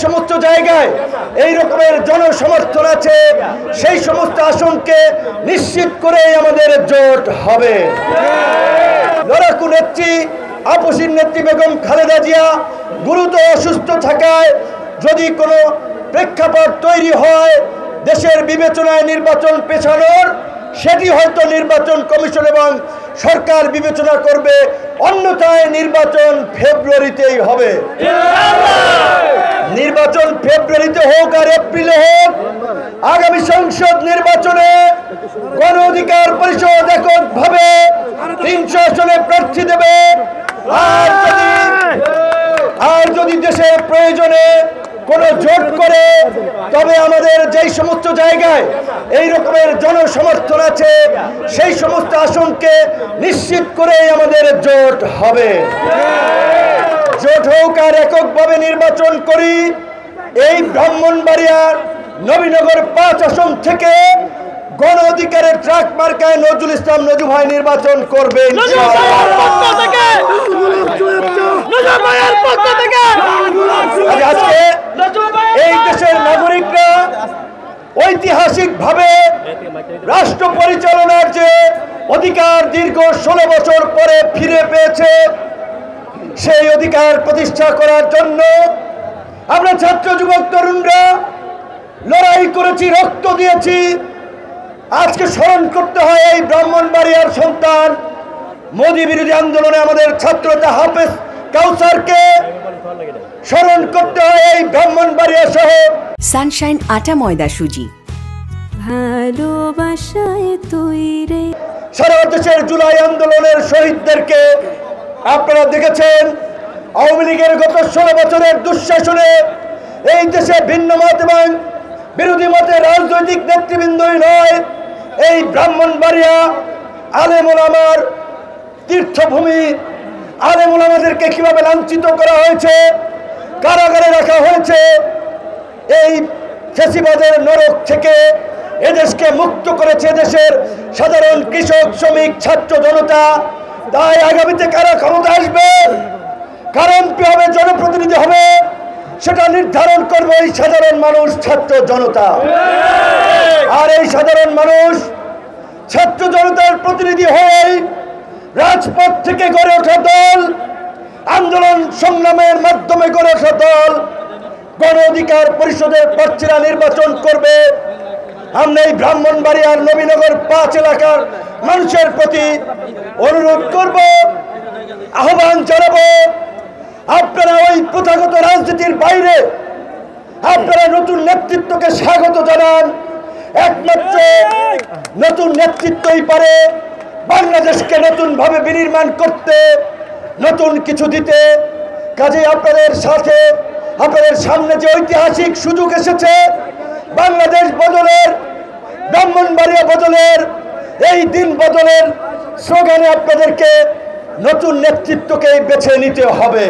সমস্ত জায়গায় এই রকমের জনসমর্থন আছে সেই সমস্ত আসনকে নিশ্চিত করে আমাদের জোট হবে। লড়াকু নেত্রী আপসীর নেত্রী বেগম খালেদা জিয়া গুরুতর অসুস্থ থাকায় যদি কোনো প্রেক্ষাপট তৈরি হয় দেশের বিবেচনায় নির্বাচন পেছানোর, সেটি হয়তো নির্বাচন কমিশন এবং সরকার বিবেচনা করবে, অন্যথায় নির্বাচন ফেব্রুয়ারিতেই হবে। নির্বাচন ফেব্রুয়ারিতে হোক আর এপ্রিলে হোক, আগামী সংসদ নির্বাচনে গণ অধিকার পরিষদ এককভাবে 300 আসনে প্রার্থী দেবে। আর যদি দেশের প্রয়োজনে কোনো জোট করে, তবে আমাদের যেই সমস্ত জায়গায় এই রকমের জনসমর্থন আছে সেই সমস্ত আসনকে নিশ্চিত করে আমাদের জোট হবে। জোট হোক আর এককভাবে নির্বাচন করি, এই ব্রাহ্মণবাড়িয়ার নবীনগর 5 আসন থেকে গণ অধিকারের ট্রাক মার্কায় নজরুল ইসলাম নজু ভাই নির্বাচন করবে। আজকে এই দেশের নাগরিকরা ঐতিহাসিকভাবে রাষ্ট্র পরিচালনার যে অধিকার দীর্ঘ 16 বছর পরে ফিরে পেয়েছে, সেই অধিকার প্রতিষ্ঠা করার জন্য আমরা ছাত্র যুবক তরুণরা লড়াই করেছি, রক্ত দিয়েছি। আজকে স্মরণ করতে হয় এই ব্রাহ্মণবাড়িয়ার সন্তান মোদী বিরোধী আন্দোলনে আমাদের ছাত্রতা হাফেজ কাউসারকে, স্মরণ করতে হয় এই ব্রাহ্মণবাড়িয়া সহ সানশাইন আটা ময়দা সুজি। ভালোবাসায় তৈরি সারা দেশের জুলাই আন্দোলনের শহীদদেরকে আপনারা দেখেছেন। আওয়ামী লীগের গত 16 বছরের দুঃশাসনে এই দেশে ভিন্ন মত এবং বিরোধী মতের রাজনৈতিক নেতৃবৃন্দই নয়, এই ব্রাহ্মণবাড়িয়া আলেম ওলামার তীর্থভূমি, আলেম ওলামাদেরকে কিভাবে লাঞ্ছিত করা হয়েছে, কারাগারে রাখা হয়েছে, এই ফ্যাসিবাদের নরক থেকে এদেশকে মুক্ত করেছে দেশের সাধারণ কৃষক, শ্রমিক, ছাত্র জনতা। তাই আগামীতে কারা ক্ষমতা আসবে, কারা এমপি হবে, জনপ্রতিনিধি হবে, সেটা নির্ধারণ করবে এই সাধারণ মানুষ, ছাত্র জনতা। আর এই সাধারণ মানুষ ছাত্র জনতার প্রতিনিধি হয়েই রাজপথ থেকে গড়ে ওঠা দল, আন্দোলন সংগ্রামের মাধ্যমে গড়ে ওঠা দল গণ অধিকার পরিষদের প্রার্থীরা নির্বাচন করবে। আমরা এই ব্রাহ্মণবাড়িয়ার নবীনগর 5 এলাকার মানুষের প্রতি অনুরোধ করব, আহ্বান জানাবো, আপনারা ওই প্রথাগত রাজনীতির বাইরে আপনারা নতুন নেতৃত্বকে স্বাগত জানান। একমাত্র নতুন নেতৃত্বই পারে বাংলাদেশকে নতুনভাবে বিনির্মাণ করতে, নতুন কিছু দিতে। কাজে আপনাদের সাথে, আপনাদের সামনে যে ঐতিহাসিক সুযোগ এসেছে বাংলাদেশ বদলের, ব্রাহ্মণবাড়িয়া বদলের, এই দিন বদলের স্লোগানে আপনাদেরকে নতুন নেতৃত্বকে বেছে নিতে হবে।